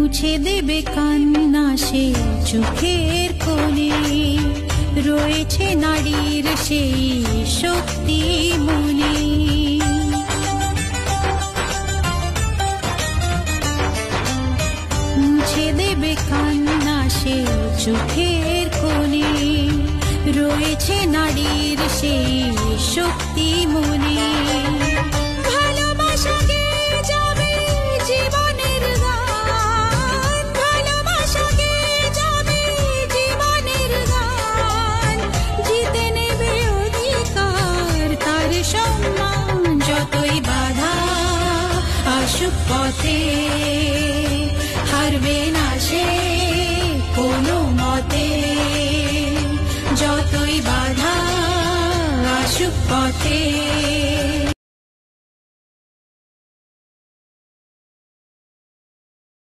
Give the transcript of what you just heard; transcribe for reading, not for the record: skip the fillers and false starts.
মুছে দেবে কান্না সে চোখের কোণে, রয়েছে নারীর সেই শক্তি মনে। মুছে দেবে কান্না সে চোখের কোণে, রয়েছে নারীর সেই শক্তি মনে। যতই বাধা আসুক পথে, হারবে না সে কোনো মতে। যতই বাধা আসুক পথে।